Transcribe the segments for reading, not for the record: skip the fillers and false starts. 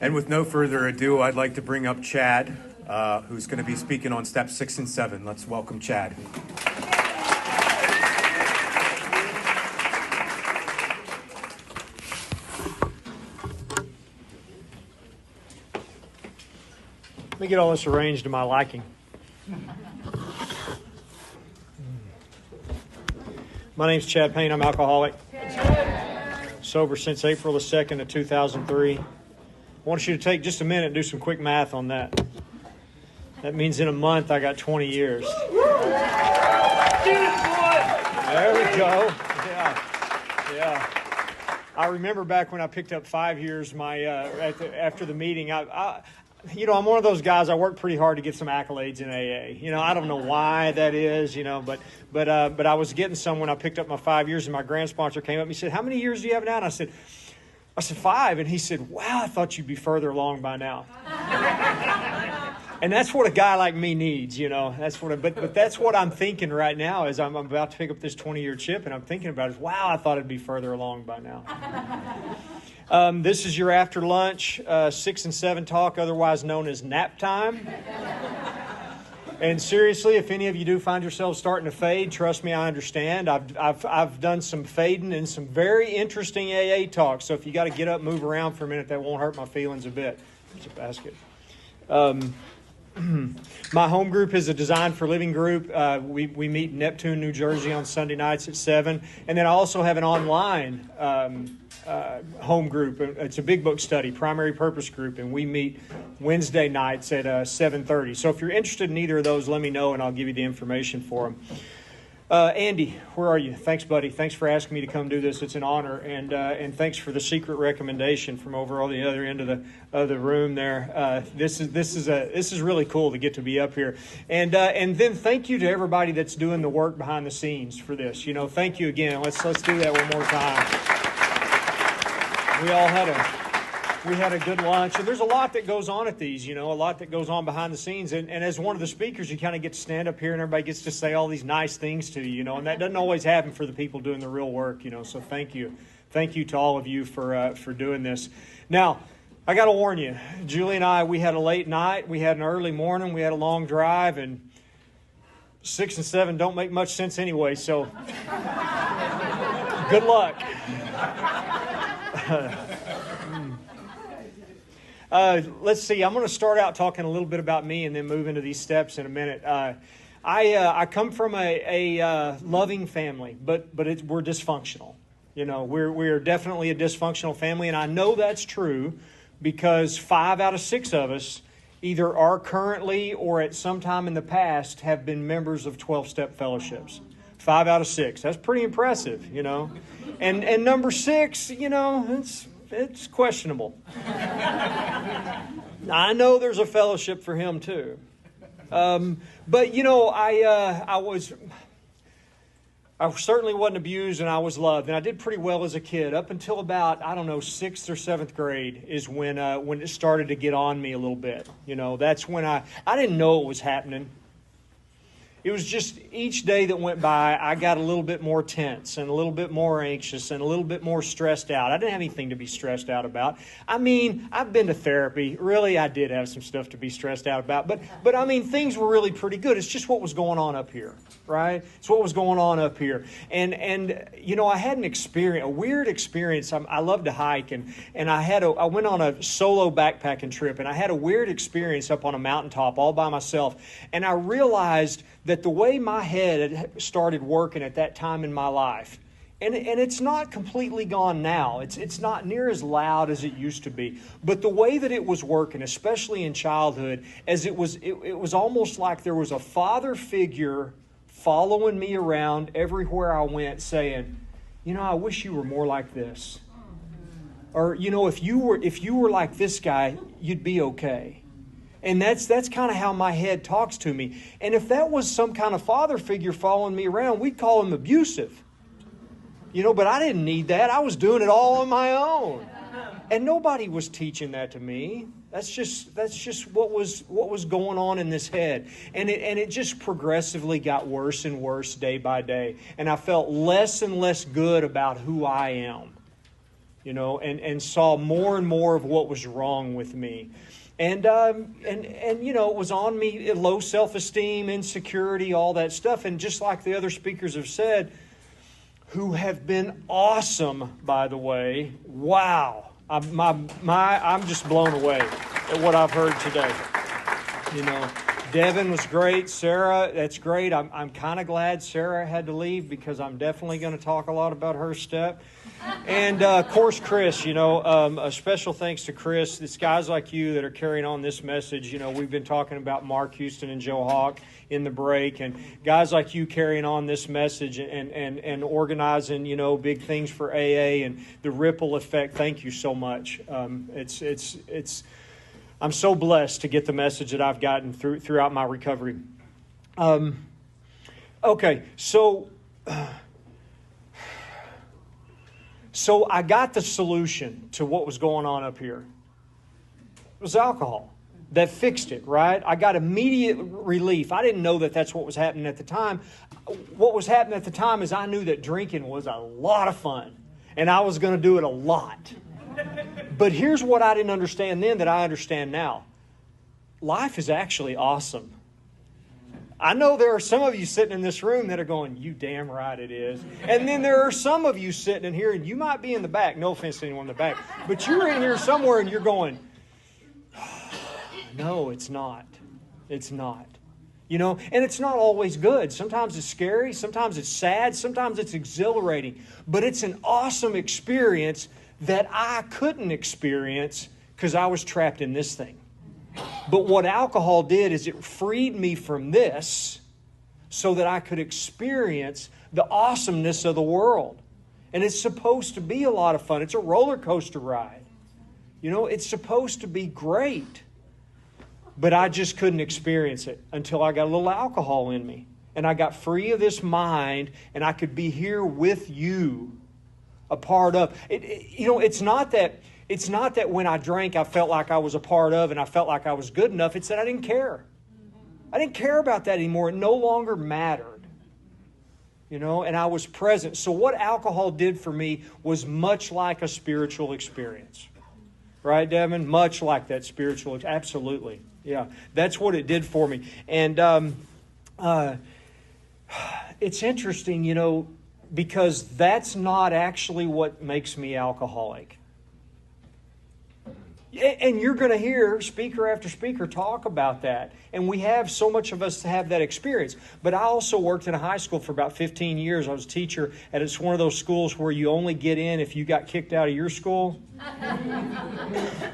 And with no further ado, I'd like to bring up Chad, who's going to be speaking on steps 6 and 7. Let's welcome Chad. Let me get all this arranged to my liking. My name's Chad Payne. I'm alcoholic. Sober since April the 2nd of 2003. I want you to take just a minute and do some quick math on that. That means in a month I got 20 years. There we go. Yeah. I remember back when I picked up 5 years. After the meeting, I'm one of those guys. I work pretty hard to get some accolades in AA. I don't know why that is. But I was getting some when I picked up my 5 years, and my grand sponsor came up and he said, "How many years do you have now?" And I said 5. And he said, "Wow, I thought you'd be further along by now." And that's what a guy like me needs, But that's what I'm thinking right now as I'm about to pick up this 20-year chip, and I'm thinking about it. Wow, I thought it'd be further along by now. This is your after lunch 6 and 7 talk, otherwise known as nap time. And seriously, if any of you do find yourselves starting to fade, trust me, I understand. I've done some fading and some very interesting AA talks. So if you got to get up, move around for a minute, that won't hurt my feelings a bit. It's a basket. My home group is a Design for Living group. We meet in Neptune, New Jersey on Sunday nights at 7. And then I also have an online home group. It's a big book study, primary purpose group, and we meet Wednesday nights at 7:30. So if you're interested in either of those, let me know and I'll give you the information for them. Andy, where are you? Thanks, buddy. Thanks for asking me to come do this. It's an honor, and thanks for the secret recommendation from over on the other end of the room there. This is really cool to get to be up here, and then thank you to everybody that's doing the work behind the scenes for this. Thank you again. Let's do that one more time. We had a good lunch, and there's a lot that goes on at these, a lot that goes on behind the scenes. And as one of the speakers, you kind of get to stand up here and everybody gets to say all these nice things to you, and that doesn't always happen for the people doing the real work, so thank you. Thank you to all of you for doing this. Now, I got to warn you, Julie and I, we had a late night, we had an early morning, we had a long drive, and 6 and 7 don't make much sense anyway, so good luck. Let's see. I'm going to start out talking a little bit about me and then move into these steps in a minute. I come from a loving family, but we're dysfunctional. We're definitely a dysfunctional family, and I know that's true because 5 out of 6 of us either are currently or at some time in the past have been members of 12-step fellowships. 5 out of 6. That's pretty impressive, And number 6, it's questionable. I know there's a fellowship for him too. But I certainly wasn't abused, and I was loved, and I did pretty well as a kid up until about 6th or 7th grade is when it started to get on me a little bit. That's when I didn't know it was happening. It was just each day that went by, I got a little bit more tense and a little bit more anxious and a little bit more stressed out. I didn't have anything to be stressed out about. I've been to therapy. Really, I did have some stuff to be stressed out about. But things were really pretty good. It's just what was going on up here, right? It's what was going on up here. And I had a weird experience. I love to hike, and I went on a solo backpacking trip, and I had a weird experience up on a mountaintop all by myself. And I realized that the way my head had started working at that time in my life, and it's not completely gone now. It's not near as loud as it used to be. But the way that it was working, especially in childhood, as it was almost like there was a father figure following me around everywhere I went, saying, I wish you were more like this. Or, if you were like this guy, you'd be okay. And that's kind of how my head talks to me. And if that was some kind of father figure following me around, we'd call him abusive. But I didn't need that. I was doing it all on my own. And nobody was teaching that to me. That's just what was going on in this head. And it just progressively got worse and worse day by day. And I felt less and less good about who I am. and saw more and more of what was wrong with me. And it was on me, low self-esteem, insecurity, all that stuff. And just like the other speakers have said, who have been awesome, by the way. Wow. I'm just blown away at what I've heard today. Devin was great. Sarah, that's great. I'm kind of glad Sarah had to leave because I'm definitely going to talk a lot about her step. And, of course, Chris, a special thanks to Chris. It's guys like you that are carrying on this message. We've been talking about Mark Houston and Joe Hawk in the break, and guys like you carrying on this message and organizing, big things for AA and the ripple effect. Thank you so much. I'm so blessed to get the message that I've gotten throughout my recovery. Okay, so I got the solution to what was going on up here. It was alcohol that fixed it, right? I got immediate relief. I didn't know that that's what was happening at the time. What was happening at the time is I knew that drinking was a lot of fun, and I was going to do it a lot. But here's what I didn't understand then that I understand now. Life is actually awesome. I know there are some of you sitting in this room that are going, you damn right it is. And then there are some of you sitting in here, and you might be in the back. No offense to anyone in the back. But you're in here somewhere, and you're going, no, it's not. It's not. And it's not always good. Sometimes it's scary. Sometimes it's sad. Sometimes it's exhilarating. But it's an awesome experience that I couldn't experience because I was trapped in this thing. But what alcohol did is it freed me from this so that I could experience the awesomeness of the world. And it's supposed to be a lot of fun. It's a roller coaster ride. It's supposed to be great. But I just couldn't experience it until I got a little alcohol in me. And I got free of this mind, and I could be here with you, a part of. It's not that when I drank I felt like I was a part of and I felt like I was good enough. It's that I didn't care. I didn't care about that anymore. It no longer mattered. And I was present. So what alcohol did for me was much like a spiritual experience. Right, Devin? Much like that spiritual. Absolutely. Yeah. That's what it did for me. And it's interesting, because that's not actually what makes me alcoholic. And you're going to hear speaker after speaker talk about that. And we have, so much of us have that experience. But I also worked in a high school for about 15 years. I was a teacher, and it's one of those schools where you only get in if you got kicked out of your school.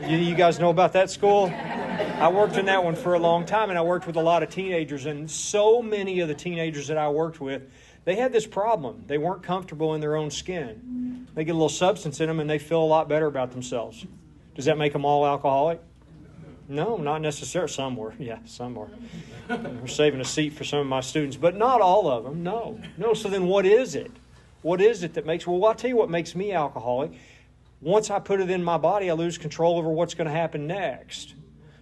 You guys know about that school? I worked in that one for a long time, and I worked with a lot of teenagers. And so many of the teenagers that I worked with, they had this problem. They weren't comfortable in their own skin. They get a little substance in them, and they feel a lot better about themselves. Does that make them all alcoholic? No, not necessarily. Some were. Yeah, some were. We're saving a seat for some of my students, but not all of them. No. So then what is it? What is it that makes... Well, I'll tell you what makes me alcoholic. Once I put it in my body, I lose control over what's going to happen next.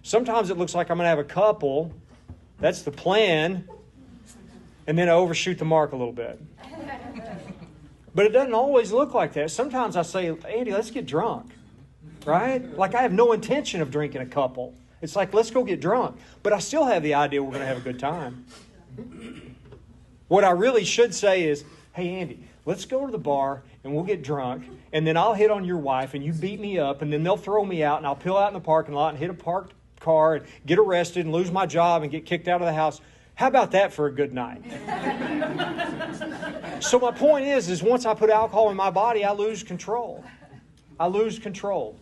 Sometimes it looks like I'm going to have a couple. That's the plan. And then I overshoot the mark a little bit. But it doesn't always look like that. Sometimes I say, Andy, let's get drunk. Right? Like I have no intention of drinking a couple. It's like, let's go get drunk. But I still have the idea we're going to have a good time. What I really should say is, hey, Andy, let's go to the bar and we'll get drunk. And then I'll hit on your wife and you beat me up. And then they'll throw me out and I'll peel out in the parking lot and hit a parked car and get arrested and lose my job and get kicked out of the house. How about that for a good night? So my point is once I put alcohol in my body, I lose control. I lose control,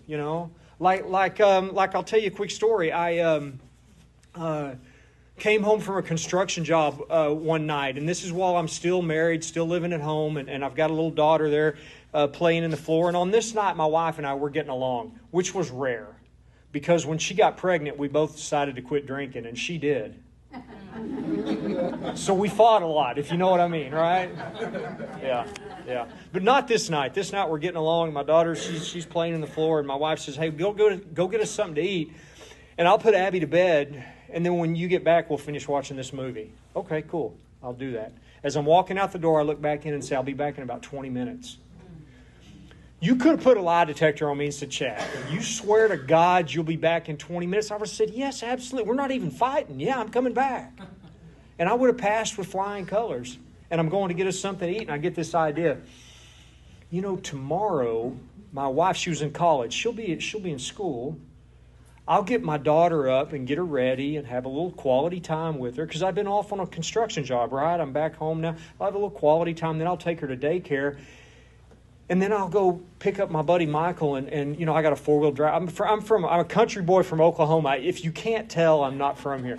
Like I'll tell you a quick story. I came home from a construction job one night, and this is while I'm still married, still living at home, and I've got a little daughter there playing in the floor. And on this night, my wife and I were getting along, which was rare, because when she got pregnant, we both decided to quit drinking, and she did. So we fought a lot, if you know what I mean, right? Yeah. But not this night. This night we're getting along. My daughter, she's playing in the floor, and my wife says, hey, go get us something to eat, and I'll put Abby to bed, and then when you get back, we'll finish watching this movie. Okay, cool. I'll do that. As I'm walking out the door, I look back in and say, I'll be back in about 20 minutes. You could have put a lie detector on me and said, Chad, you swear to God you'll be back in 20 minutes? I would have said, yes, absolutely. We're not even fighting. Yeah, I'm coming back. And I would have passed with flying colors. And I'm going to get us something to eat, and I get this idea. Tomorrow, my wife, she was in college. She'll be in school. I'll get my daughter up and get her ready and have a little quality time with her because I've been off on a construction job, right? I'm back home now. I'll have a little quality time. Then I'll take her to daycare. And then I'll go pick up my buddy Michael, and I got a four-wheel drive. I'm a country boy from Oklahoma. If you can't tell, I'm not from here.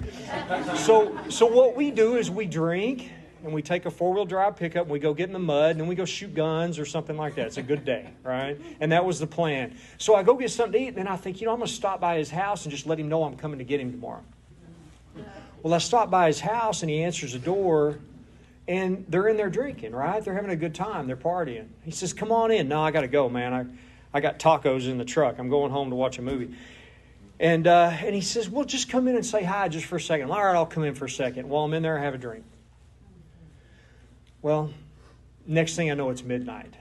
So what we do is we drink, and we take a four-wheel drive pickup, and we go get in the mud, and then we go shoot guns or something like that. It's a good day, right? And that was the plan. So I go get something to eat, and then I think, I'm going to stop by his house and just let him know I'm coming to get him tomorrow. Well, I stop by his house, and he answers the door, and they're in there drinking, right? They're having a good time. They're partying. He says, come on in. No, I got to go, man. I got tacos in the truck. I'm going home to watch a movie. And he says, well, just come in and say hi just for a second. All right, I'll come in for a second. While I'm in there, I have a drink. Well, next thing I know, it's midnight.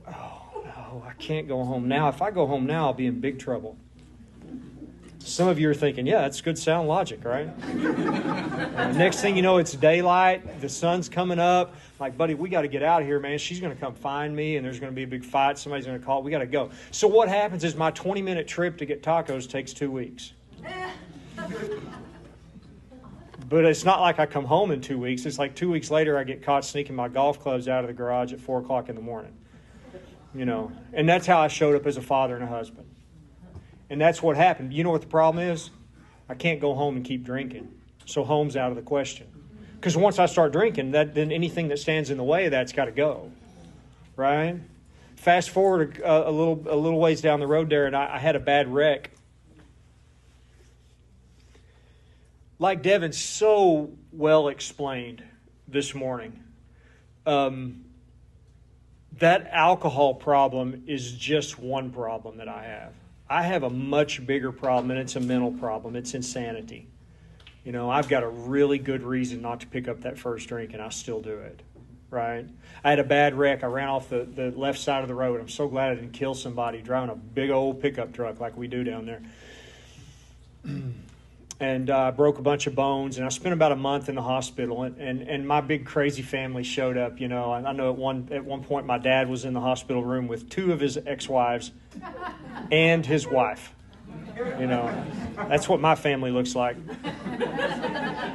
Oh, no, I can't go home now. If I go home now, I'll be in big trouble. Some of you are thinking, yeah, that's good sound logic, right? Next thing you know, it's daylight. The sun's coming up. Like, buddy, we got to get out of here, man. She's going to come find me, and there's going to be a big fight. Somebody's going to call. We got to go. So what happens is my 20-minute trip to get tacos takes 2 weeks. But it's not like I come home in 2 weeks. It's like 2 weeks later, I get caught sneaking my golf clubs out of the garage at 4 o'clock in the morning. And that's how I showed up as a father and a husband. And that's what happened. You know what the problem is? I can't go home and keep drinking. So home's out of the question. Because once I start drinking, then anything that stands in the way of that's got to go. Right? Fast forward a little ways down the road there, and I had a bad wreck. Like Devin so well explained this morning, that alcohol problem is just one problem that I have. I have a much bigger problem, and it's a mental problem. It's insanity. I've got a really good reason not to pick up that first drink, and I still do it, right? I had a bad wreck. I ran off the left side of the road. I'm so glad I didn't kill somebody driving a big old pickup truck like we do down there. And I broke a bunch of bones, and I spent about a month in the hospital, and my big crazy family showed up. I know at one point my dad was in the hospital room with 2 of his ex-wives and his wife. That's what my family looks like.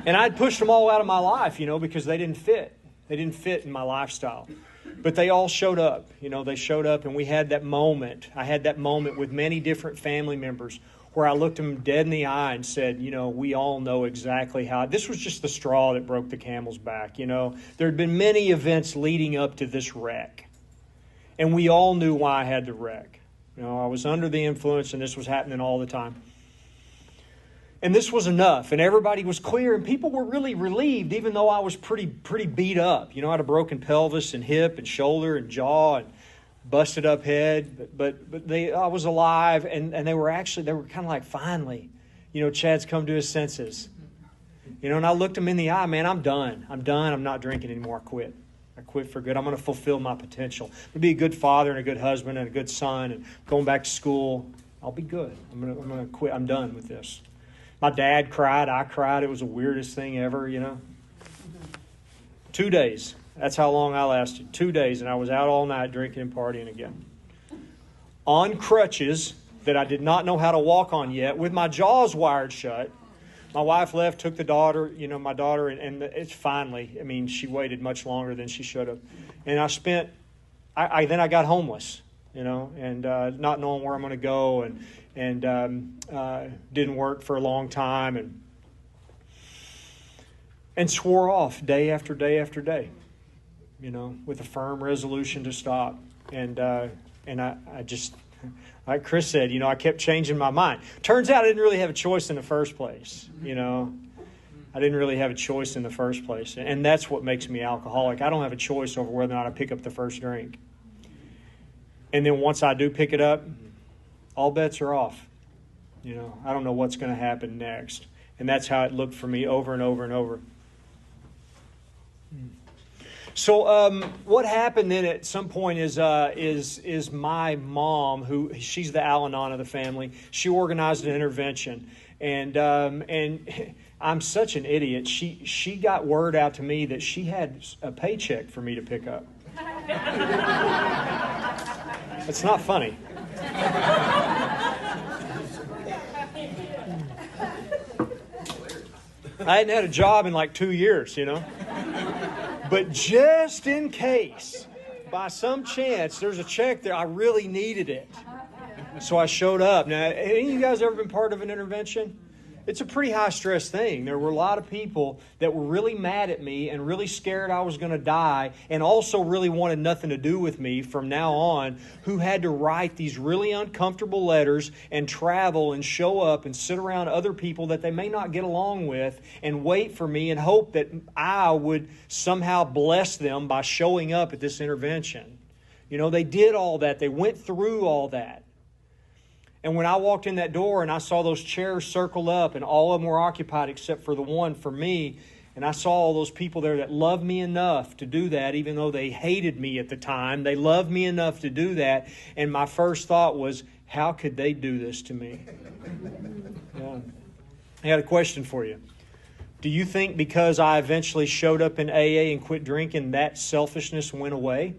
And I'd pushed them all out of my life, because they didn't fit. They didn't fit in my lifestyle. But they all showed up. They showed up, and we had that moment. I had that moment with many different family members where I looked them dead in the eye and said, we all know exactly how. This was just the straw that broke the camel's back. There had been many events leading up to this wreck. And we all knew why I had the wreck. I was under the influence, and this was happening all the time. And this was enough, and everybody was clear, and people were really relieved, even though I was pretty beat up. I had a broken pelvis and hip and shoulder and jaw and busted up head, but I was alive, and they were kind of like, finally, Chad's come to his senses. And I looked him in the eye, man, I'm done. I'm not drinking anymore. I quit for good. I'm going to fulfill my potential. I'm going to be a good father and a good husband and a good son, and going back to school. I'll be good. I'm going to quit. I'm done with this. My dad cried. I cried. It was the weirdest thing ever, 2 days. That's how long I lasted. 2 days, and I was out all night drinking and partying again. On crutches that I did not know how to walk on yet, with my jaws wired shut. My wife left, took the daughter, my daughter, and it's finally, she waited much longer than she should have. And then I got homeless, and not knowing where I'm going to go, and didn't work for a long time, and swore off day after day after day, with a firm resolution to stop. And I just, like Chris said, I kept changing my mind. Turns out I didn't really have a choice in the first place, I didn't really have a choice in the first place. And that's what makes me alcoholic. I don't have a choice over whether or not I pick up the first drink. And then once I do pick it up, all bets are off. I don't know what's going to happen next. And that's how it looked for me over and over and over. So what happened then at some point is my mom, who she's the Al-Anon of the family. She organized an intervention, and I'm such an idiot. She got word out to me that she had a paycheck for me to pick up. It's not funny. I hadn't had a job in like 2 years, But just in case, by some chance, there's a check there, I really needed it. So I showed up. Now, any of you guys ever been part of an intervention? It's a pretty high-stress thing. There were a lot of people that were really mad at me and really scared I was going to die, and also really wanted nothing to do with me from now on, who had to write these really uncomfortable letters and travel and show up and sit around other people that they may not get along with and wait for me and hope that I would somehow bless them by showing up at this intervention. They did all that. They went through all that. And when I walked in that door and I saw those chairs circled up and all of them were occupied except for the one for me, and I saw all those people there that loved me enough to do that, even though they hated me at the time, they loved me enough to do that. And my first thought was, how could they do this to me? Yeah. I got a question for you. Do you think because I eventually showed up in AA and quit drinking, that selfishness went away?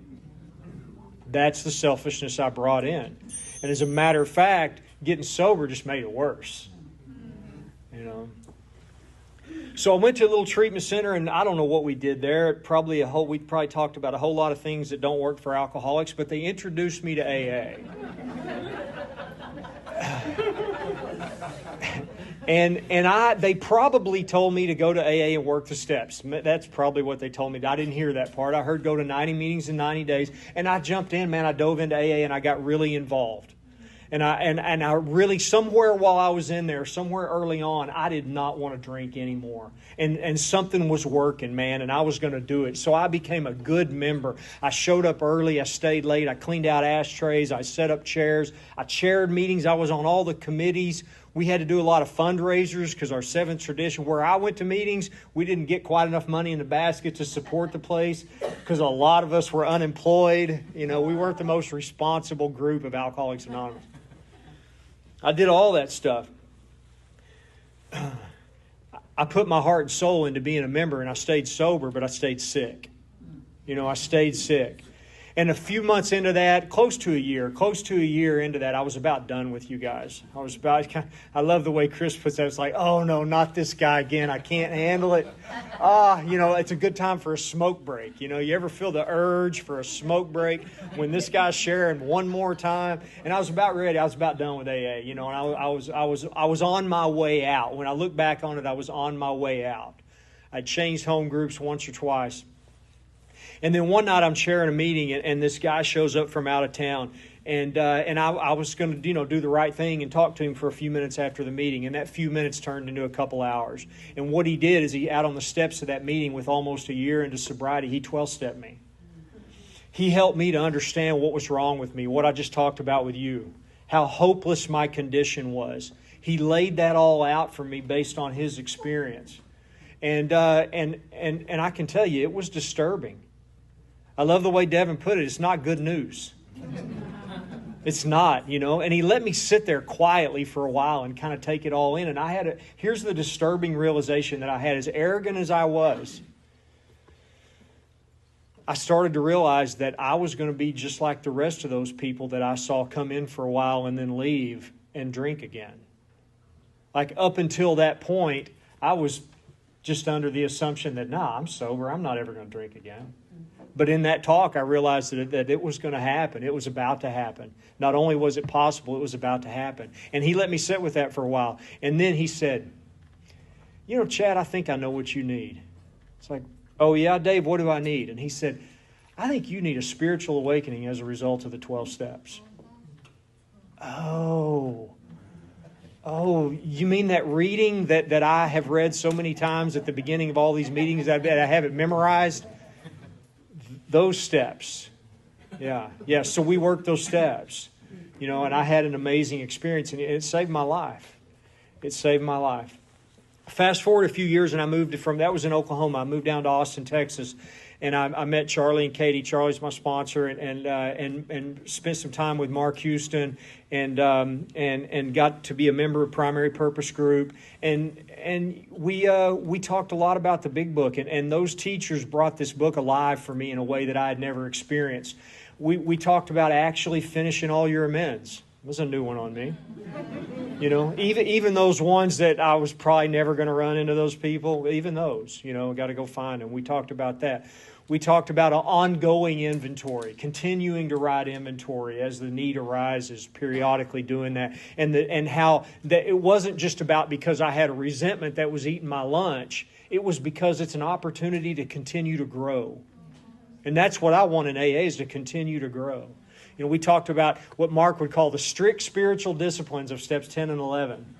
That's the selfishness I brought in. And as a matter of fact, getting sober just made it worse. So I went to a little treatment center, and I don't know what we did there. We probably talked about a whole lot of things that don't work for alcoholics, but they introduced me to AA. And they probably told me to go to AA and work the steps. That's probably what they told me. I didn't hear that part. I heard go to 90 meetings in 90 days. And I jumped in, man. I dove into AA and I got really involved. And I really, somewhere while I was in there, somewhere early on, I did not want to drink anymore. And something was working, man, and I was going to do it. So I became a good member. I showed up early. I stayed late. I cleaned out ashtrays. I set up chairs. I chaired meetings. I was on all the committees. We had to do a lot of fundraisers because our seventh tradition, where I went to meetings, we didn't get quite enough money in the basket to support the place because a lot of us were unemployed. We weren't the most responsible group of Alcoholics Anonymous. I did all that stuff. I put my heart and soul into being a member, and I stayed sober, but I stayed sick. I stayed sick. And a few months into that, close to a year into that, I was about done with you guys. I love the way Chris puts that. It's like, oh no, not this guy again. I can't handle it. It's a good time for a smoke break. You ever feel the urge for a smoke break when this guy's sharing one more time? And I was about ready. I was about done with AA. And I was on my way out. When I look back on it, I was on my way out. I changed home groups once or twice. And then one night I'm chairing a meeting, and this guy shows up from out of town. And I was going to, do the right thing and talk to him for a few minutes after the meeting. And that few minutes turned into a couple hours. And what he did is he, out on the steps of that meeting with almost a year into sobriety, he 12-stepped me. He helped me to understand what was wrong with me, what I just talked about with you, how hopeless my condition was. He laid that all out for me based on his experience. And I can tell you, it was disturbing. I love the way Devin put it. It's not good news. It's not, And he let me sit there quietly for a while and kind of take it all in. And here's the disturbing realization that I had. As arrogant as I was, I started to realize that I was going to be just like the rest of those people that I saw come in for a while and then leave and drink again. Like up until that point, I was just under the assumption that, I'm sober. I'm not ever going to drink again. But in that talk, I realized that it was going to happen. It was about to happen. Not only was it possible, it was about to happen. And he let me sit with that for a while. And then he said, Chad, I think I know what you need. It's like, oh yeah, Dave, what do I need? And he said, I think you need a spiritual awakening as a result of the 12 steps. Oh, you mean that reading that I have read so many times at the beginning of all these meetings that I have it memorized? Those steps. Yeah. So we worked those steps, and I had an amazing experience, and it saved my life. It saved my life. Fast forward a few years, and I moved that was in Oklahoma. I moved down to Austin, Texas, and I met Charlie and Katie. Charlie's my sponsor, and spent some time with Mark Houston, and got to be a member of Primary Purpose Group, and we talked a lot about the Big Book, and those teachers brought this book alive for me in a way that I had never experienced. We talked about actually finishing all your amends. It was a new one on me. You know, even those ones that I was probably never going to run into those people, even those, got to go find them. We talked about that. We talked about an ongoing inventory, continuing to write inventory as the need arises, periodically doing that. And how that it wasn't just about because I had a resentment that was eating my lunch. It was because it's an opportunity to continue to grow. And that's what I want in AA, is to continue to grow. We talked about what Mark would call the strict spiritual disciplines of steps 10 and 11.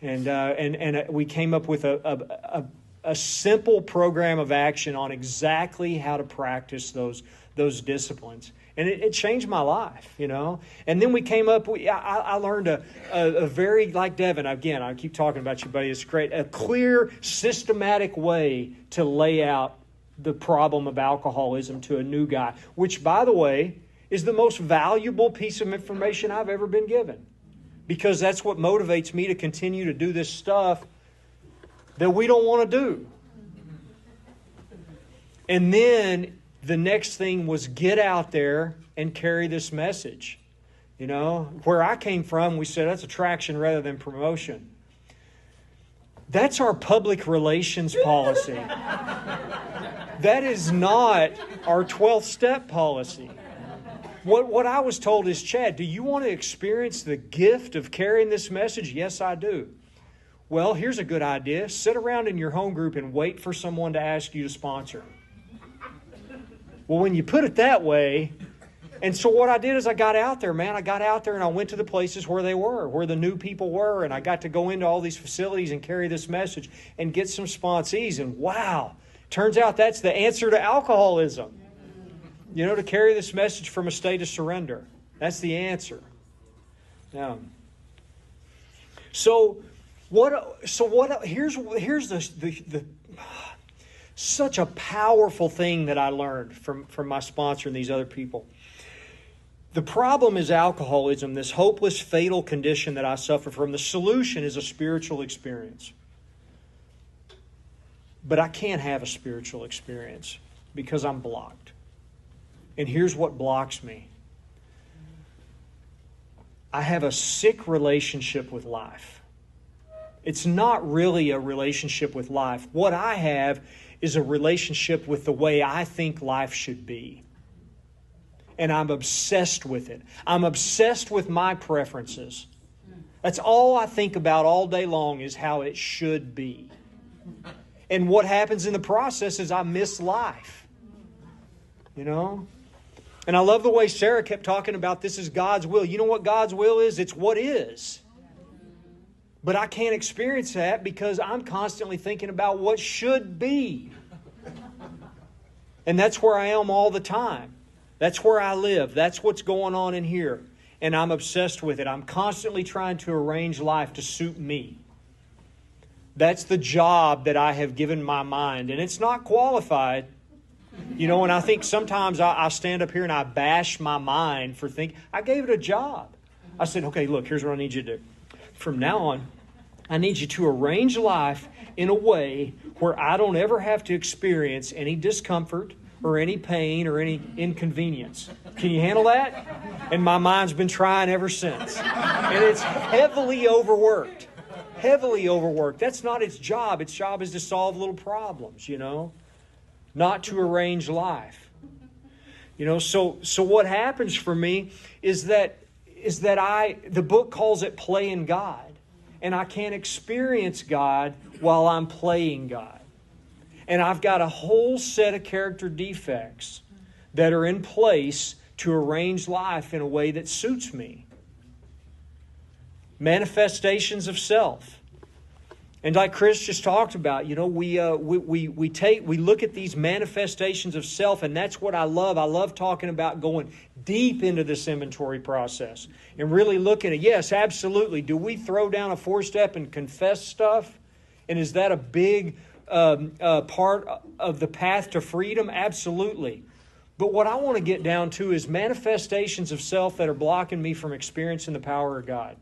And we came up with a simple program of action on exactly how to practice those disciplines. And it changed my life, And then we came up, I learned a very, like Devin, again, I keep talking about you, buddy, it's great, a clear, systematic way to lay out the problem of alcoholism to a new guy, which, by the way, is the most valuable piece of information I've ever been given. Because that's what motivates me to continue to do this stuff that we don't want to do. And then the next thing was get out there and carry this message. Where I came from, we said that's attraction rather than promotion. That's our public relations policy. That is not our 12th step policy. What I was told is, Chad, do you want to experience the gift of carrying this message? Yes, I do. Well, here's a good idea. Sit around in your home group and wait for someone to ask you to sponsor. Well, when you put it that way, and so what I did is I got out there, man. I got out there and I went to the places where they were, where the new people were, and I got to go into all these facilities and carry this message and get some sponsees. And wow, turns out that's the answer to alcoholism. To carry this message from a state of surrender. That's the answer. Now, here's the such a powerful thing that I learned from my sponsor and these other people. The problem is alcoholism, this hopeless, fatal condition that I suffer from. The solution is a spiritual experience. But I can't have a spiritual experience because I'm blocked. And here's what blocks me. I have a sick relationship with life. It's not really a relationship with life. What I have is a relationship with the way I think life should be. And I'm obsessed with it. I'm obsessed with my preferences. That's all I think about all day long, is how it should be. And what happens in the process is I miss life. And I love the way Sarah kept talking about this is God's will. You know what God's will is? It's what is. But I can't experience that because I'm constantly thinking about what should be. And that's where I am all the time. That's where I live. That's what's going on in here. And I'm obsessed with it. I'm constantly trying to arrange life to suit me. That's the job that I have given my mind. And it's not qualified. And I think sometimes I stand up here and I bash my mind for thinking. I gave it a job. I said, okay, look, here's what I need you to do. From now on, I need you to arrange life in a way where I don't ever have to experience any discomfort or any pain or any inconvenience. Can you handle that? And my mind's been trying ever since. And it's heavily overworked. Heavily overworked. That's not its job. Its job is to solve little problems, not to arrange life. So what happens for me is that the book calls it playing God. And I can't experience God while I'm playing God. And I've got a whole set of character defects that are in place to arrange life in a way that suits me. Manifestations of self. And like Chris just talked about, we look at these manifestations of self, and that's what I love. I love talking about going deep into this inventory process and really looking at, yes, absolutely. Do we throw down a 4-step and confess stuff? And is that a big part of the path to freedom? Absolutely. But what I want to get down to is manifestations of self that are blocking me from experiencing the power of God.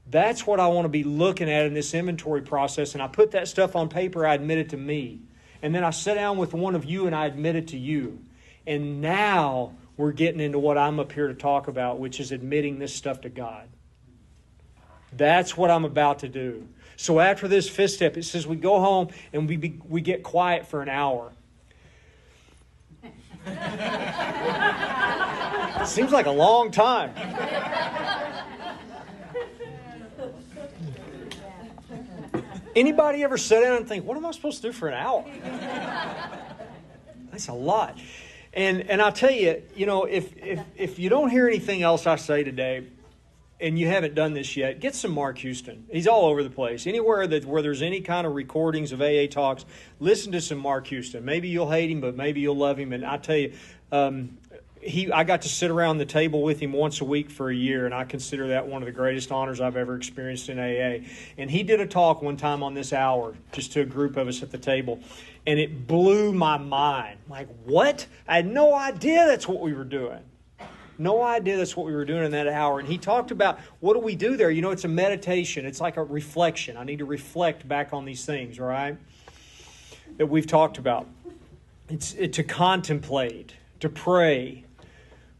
That's what I want to be looking at in this inventory process. And I put that stuff on paper, I admit it to me. And then I sit down with one of you and I admit it to you. And now we're getting into what I'm up here to talk about, which is admitting this stuff to God. That's what I'm about to do. So after this fifth step, it says we go home and we get quiet for an hour. It seems like a long time. Anybody ever sit down and think, what am I supposed to do for an hour? That's a lot. And I'll tell you, if you don't hear anything else I say today, and you haven't done this yet, get some Mark Houston. He's all over the place. Anywhere where there's any kind of recordings of AA talks, listen to some Mark Houston. Maybe you'll hate him, but maybe you'll love him. And I tell you, I got to sit around the table with him once a week for a year, and I consider that one of the greatest honors I've ever experienced in AA. And he did a talk one time on this hour, just to a group of us at the table, and it blew my mind. Like, what? I had no idea that's what we were doing. No idea that's what we were doing in that hour. And he talked about, what do we do there? It's a meditation. It's like a reflection. I need to reflect back on these things, right? That we've talked about. It's to contemplate, to pray.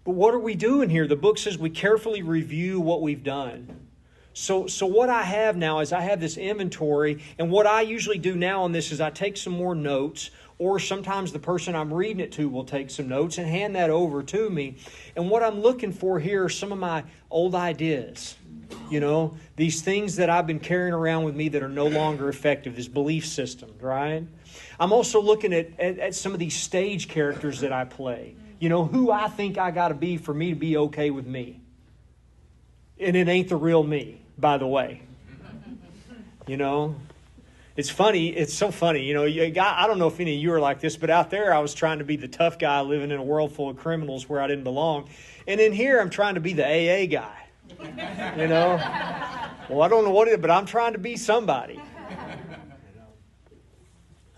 But what are we doing here? The book says we carefully review what we've done. So what I have now is I have this inventory, and what I usually do now on this is I take some more notes, or sometimes the person I'm reading it to will take some notes and hand that over to me. And what I'm looking for here are some of my old ideas. These things that I've been carrying around with me that are no longer effective, this belief system, right? I'm also looking at some of these stage characters that I play. Who I think I got to be for me to be okay with me. And it ain't the real me, by the way. It's funny. It's so funny. I don't know if any of you are like this, but out there I was trying to be the tough guy living in a world full of criminals where I didn't belong. And in here I'm trying to be the AA guy. Well, I don't know what it is, but I'm trying to be somebody.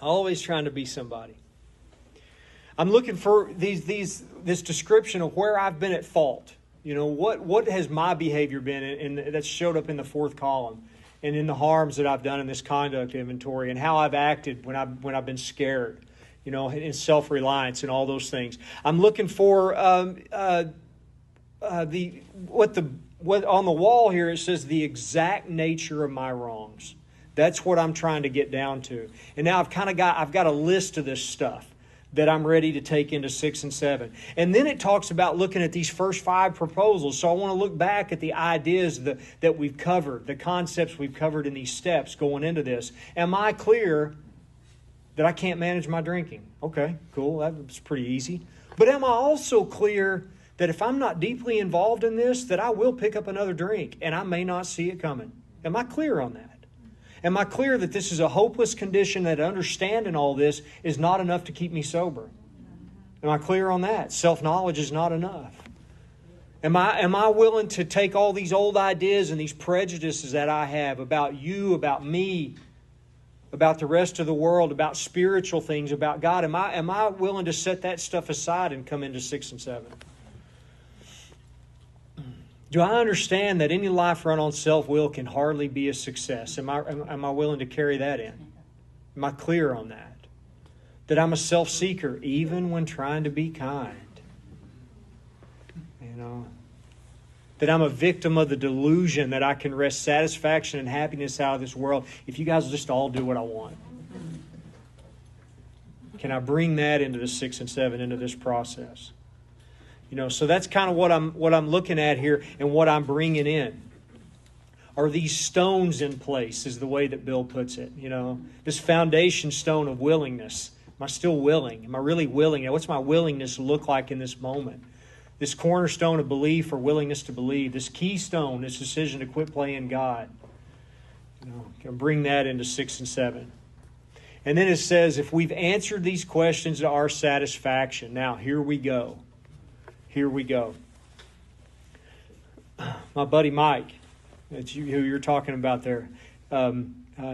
Always trying to be somebody. I'm looking for this description of where I've been at fault. What has my behavior been, and that's showed up in the fourth column, and in the harms that I've done in this conduct inventory, and how I've acted when I've been scared, in self-reliance and all those things. I'm looking for what on the wall here. It says the exact nature of my wrongs. That's what I'm trying to get down to. And now I've got a list of this stuff that I'm ready to take into 6 and 7. And then it talks about looking at these first 5 proposals. So I want to look back at the ideas that we've covered, the concepts we've covered in these steps going into this. Am I clear that I can't manage my drinking? Okay, cool. That's pretty easy. But am I also clear that if I'm not deeply involved in this, that I will pick up another drink and I may not see it coming? Am I clear on that? Am I clear that this is a hopeless condition, that understanding all this is not enough to keep me sober? Am I clear on that? Self-knowledge is not enough. Am I willing to take all these old ideas and these prejudices that I have about you, about me, about the rest of the world, about spiritual things, about God? Am I willing to set that stuff aside and come into 6 and 7? Do I understand that any life run on self-will can hardly be a success? Am I willing to carry that in? Am I clear on that? That I'm a self-seeker even when trying to be kind? That I'm a victim of the delusion that I can wrest satisfaction and happiness out of this world if you guys will just all do what I want. Can I bring that into the 6 and 7, into this process? So that's kind of what I'm looking at here and what I'm bringing in. Are these stones in place, is the way that Bill puts it. This foundation stone of willingness. Am I still willing? Am I really willing? What's my willingness look like in this moment? This cornerstone of belief or willingness to believe. This keystone, this decision to quit playing God. Can bring that into 6 and 7. And then it says, if we've answered these questions to our satisfaction, now here we go. Here we go. My buddy Mike, that's who you're talking about there.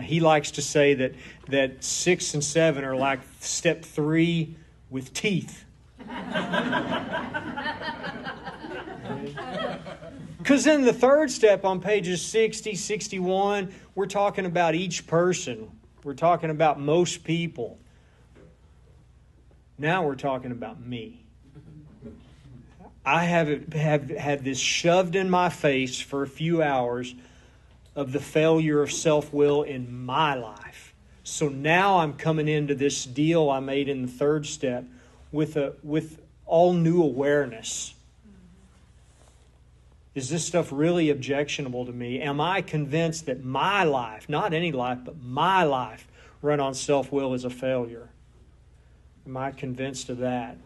he likes to say that 6 and 7 are like step 3 with teeth. Because in the third step on pages 60, 61, we're talking about each person. We're talking about most people. Now we're talking about me. I have had this shoved in my face for a few hours of the failure of self-will in my life. So now I'm coming into this deal I made in the third step with all new awareness. Is this stuff really objectionable to me? Am I convinced that my life, not any life, but my life run on self-will is a failure? Am I convinced of that?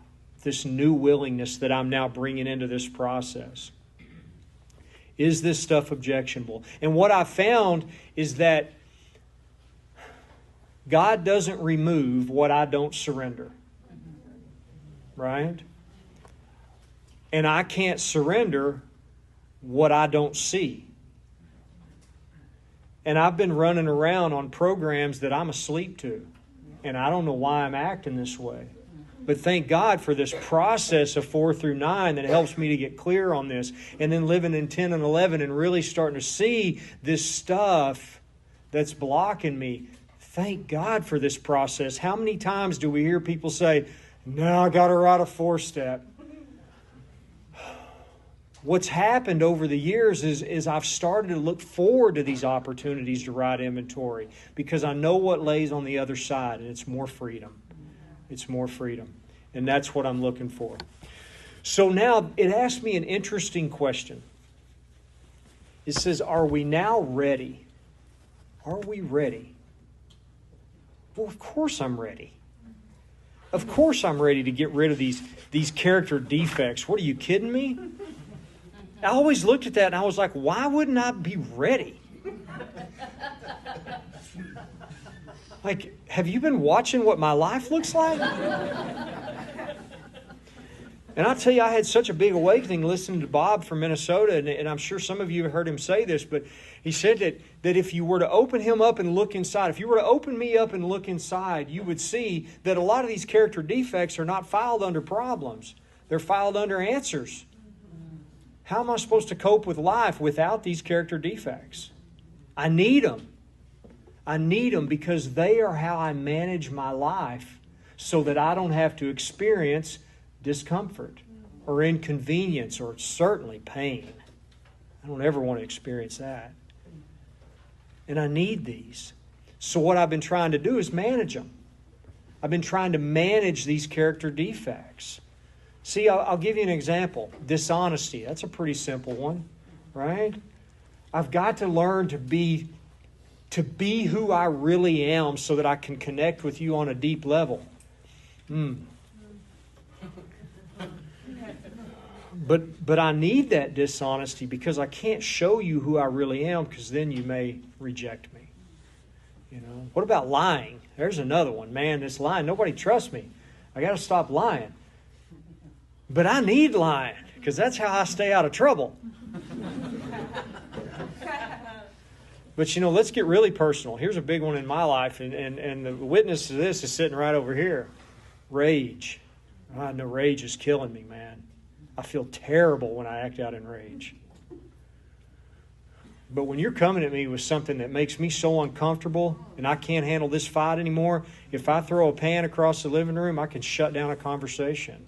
This new willingness that I'm now bringing into this process. Is this stuff objectionable? And what I found is that God doesn't remove what I don't surrender. Right? And I can't surrender what I don't see. And I've been running around on programs that I'm asleep to. And I don't know why I'm acting this way. But thank God for this process of 4 through 9 that helps me to get clear on this. And then living in 10 and 11 and really starting to see this stuff that's blocking me. Thank God for this process. How many times do we hear people say, "No, I got to write a 4-step"? What's happened over the years is I've started to look forward to these opportunities to write inventory because I know what lays on the other side, and it's more freedom. It's more freedom. And that's what I'm looking for. So now it asks me an interesting question. It says, are we now ready? Are we ready? Well, of course I'm ready. Of course I'm ready to get rid of these character defects. What, are you kidding me? I always looked at that and I was like, why wouldn't I be ready? Like, have you been watching what my life looks like? And I'll tell you, I had such a big awakening listening to Bob from Minnesota, and I'm sure some of you have heard him say this, but he said that if you were to open him up and look inside, if you were to open me up and look inside, you would see that a lot of these character defects are not filed under problems. They're filed under answers. How am I supposed to cope with life without these character defects? I need them. I need them because they are how I manage my life so that I don't have to experience discomfort or inconvenience or certainly pain. I don't ever want to experience that. And I need these. So what I've been trying to do is manage them. I've been trying to manage these character defects. See, I'll give you an example. Dishonesty. That's a pretty simple one, right? I've got to learn to be who I really am so that I can connect with you on a deep level. But I need that dishonesty because I can't show you who I really am because then you may reject me. You know, what about lying? There's another one. Man, this lying, nobody trusts me. I got to stop lying. But I need lying because that's how I stay out of trouble. But, you know, let's get really personal. Here's a big one in my life, and the witness to this is sitting right over here. Rage. I know rage is killing me, man. I feel terrible when I act out in rage. But when you're coming at me with something that makes me so uncomfortable and I can't handle this fight anymore, if I throw a pan across the living room, I can shut down a conversation.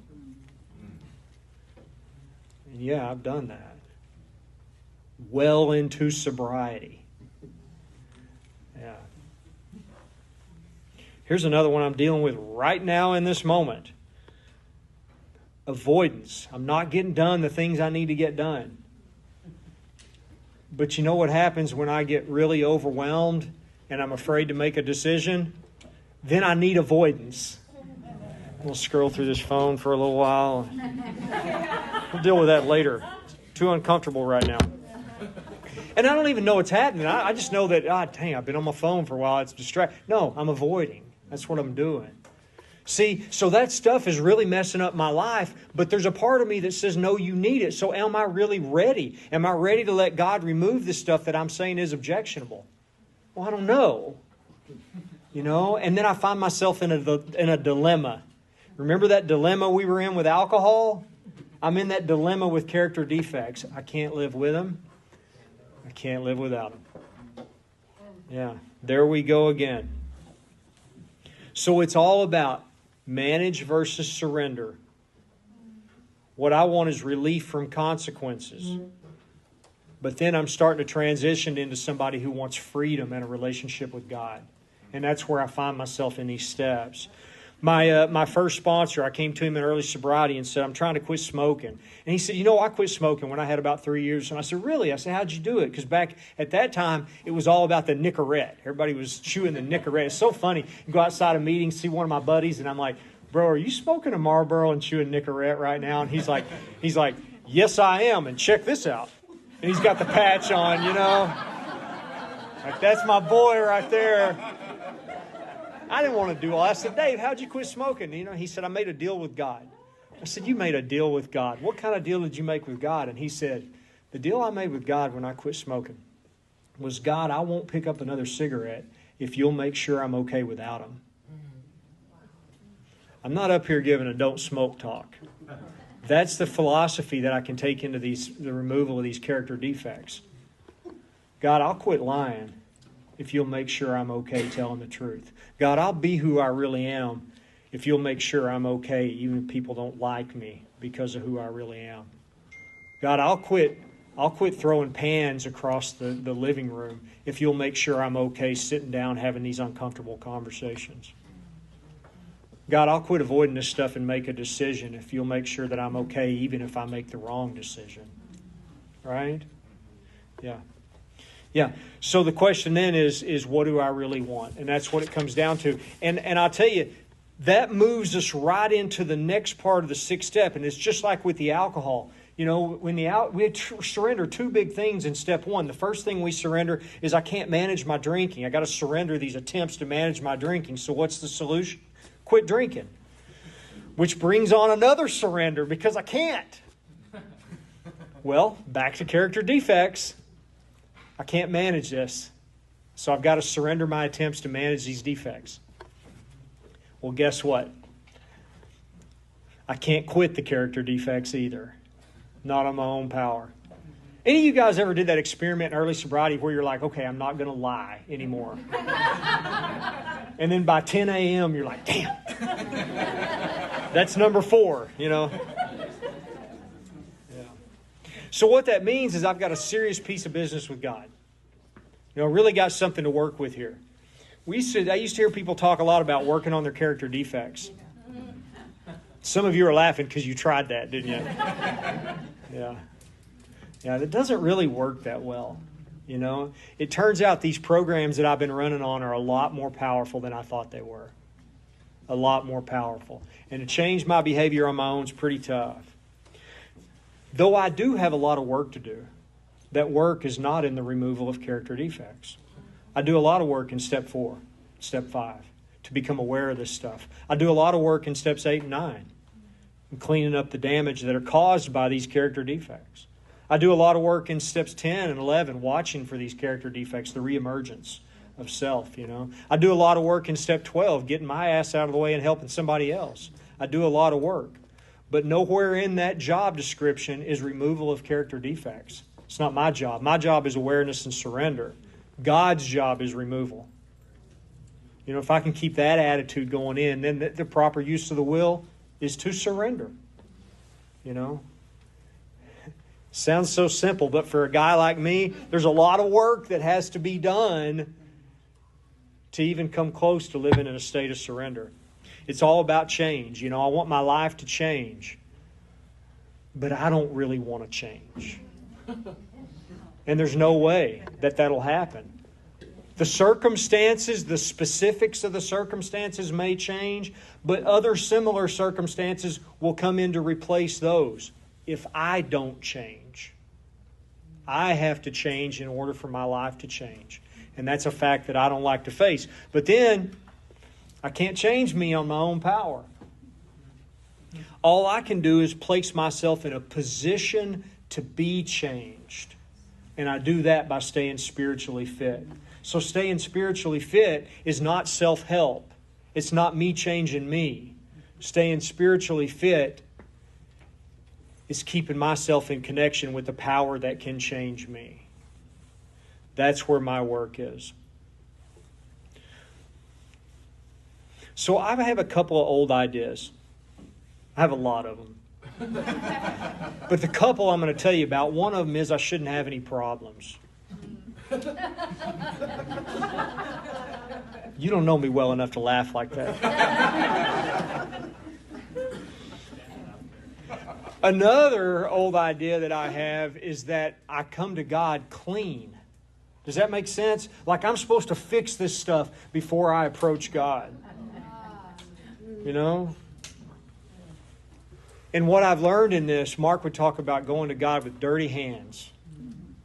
And yeah, I've done that. Well into sobriety. Yeah. Here's another one I'm dealing with right now in this moment. Avoidance. I'm not getting done the things I need to get done. But you know what happens when I get really overwhelmed and I'm afraid to make a decision? Then I need avoidance. We'll scroll through this phone for a little while. We'll deal with that later. Too uncomfortable right now. And I don't even know what's happening. I just know that, dang, I've been on my phone for a while. It's distracting. No, I'm avoiding. That's what I'm doing. See, so that stuff is really messing up my life, but there's a part of me that says, no, you need it. So am I really ready? Am I ready to let God remove this stuff that I'm saying is objectionable? Well, I don't know. And then I find myself in a dilemma. Remember that dilemma we were in with alcohol? I'm in that dilemma with character defects. I can't live with them. I can't live without them. Yeah, there we go again. So it's all about manage versus surrender. What I want is relief from consequences. But then I'm starting to transition into somebody who wants freedom and a relationship with God. And that's where I find myself in these steps. My first sponsor, I came to him in early sobriety and said, I'm trying to quit smoking. And he said, I quit smoking when I had about 3 years. And I said, really? I said, how'd you do it? Because back at that time, it was all about the Nicorette. Everybody was chewing the Nicorette. It's so funny. You go outside a meeting, see one of my buddies, and I'm like, bro, are you smoking a Marlboro and chewing Nicorette right now? And he's like, yes, I am. And check this out. And he's got the patch on, Like, that's my boy right there. I didn't want to do all that. I said, Dave, how'd you quit smoking? He said, I made a deal with God. I said, you made a deal with God. What kind of deal did you make with God? And he said, the deal I made with God when I quit smoking was, God, I won't pick up another cigarette if you'll make sure I'm okay without them. I'm not up here giving a don't smoke talk. That's the philosophy that I can take into the removal of these character defects. God, I'll quit lying if you'll make sure I'm okay telling the truth. God, I'll be who I really am if you'll make sure I'm okay even if people don't like me because of who I really am. God, I'll quit throwing pans across the living room if you'll make sure I'm okay sitting down having these uncomfortable conversations. God, I'll quit avoiding this stuff and make a decision if you'll make sure that I'm okay even if I make the wrong decision. Right? Yeah. Yeah. So the question then is what do I really want? And that's what it comes down to. And I'll tell you, that moves us right into the next part of the sixth step. And it's just like with the alcohol. When we surrender two big things in step one. The first thing we surrender is I can't manage my drinking. I got to surrender these attempts to manage my drinking. So what's the solution? Quit drinking. Which brings on another surrender because I can't. Well, back to character defects. I can't manage this. So I've got to surrender my attempts to manage these defects. Well, guess what? I can't quit the character defects either. Not on my own power. Any of you guys ever did that experiment in early sobriety where you're like, okay, I'm not going to lie anymore. And then by 10 a.m., you're like, damn. That's number 4, Yeah. So what that means is I've got a serious piece of business with God. Really got something to work with here. I used to hear people talk a lot about working on their character defects. Some of you are laughing because you tried that, didn't you? Yeah. Yeah, that doesn't really work that well. It turns out these programs that I've been running on are a lot more powerful than I thought they were. A lot more powerful. And to change my behavior on my own is pretty tough. Though I do have a lot of work to do. That work is not in the removal of character defects. I do a lot of work in step 4, step 5, to become aware of this stuff. I do a lot of work in steps 8 and 9, in cleaning up the damage that are caused by these character defects. I do a lot of work in steps 10 and 11, watching for these character defects, the reemergence of self, I do a lot of work in step 12, getting my ass out of the way and helping somebody else. I do a lot of work. But nowhere in that job description is removal of character defects. It's not my job. My job is awareness and surrender. God's job is removal. If I can keep that attitude going in, then the proper use of the will is to surrender. Sounds so simple, but for a guy like me, there's a lot of work that has to be done to even come close to living in a state of surrender. It's all about change. I want my life to change, but I don't really want to change. And there's no way that that'll happen. The circumstances, the specifics of the circumstances may change, but other similar circumstances will come in to replace those if I don't change. I have to change in order for my life to change. And that's a fact that I don't like to face. But then, I can't change me on my own power. All I can do is place myself in a position to be changed. And I do that by staying spiritually fit. So staying spiritually fit is not self-help. It's not me changing me. Staying spiritually fit is keeping myself in connection with the power that can change me. That's where my work is. So I have a couple of old ideas. I have a lot of them. But the couple I'm going to tell you about, one of them is I shouldn't have any problems. You don't know me well enough to laugh like that. Another old idea that I have is that I come to God clean. Does that make sense? Like I'm supposed to fix this stuff before I approach God. You know? And what I've learned in this, Mark would talk about going to God with dirty hands.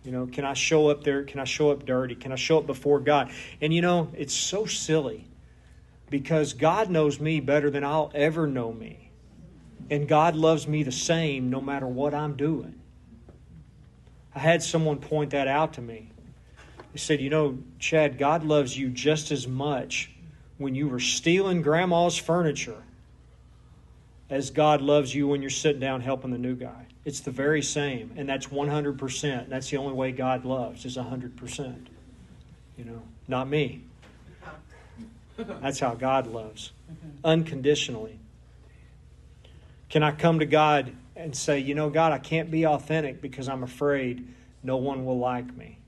You know, can I show up there? Can I show up dirty? Can I show up before God? And you know, it's so silly because God knows me better than I'll ever know me. And God loves me the same no matter what I'm doing. I had someone point that out to me. They said, you know, Chad, God loves you just as much when you were stealing grandma's furniture as God loves you when you're sitting down helping the new guy. It's the very same, and that's 100%. That's the only way God loves, is 100%. You know, not me. That's how God loves, unconditionally. Can I come to God and say, you know, God, I can't be authentic because I'm afraid no one will like me?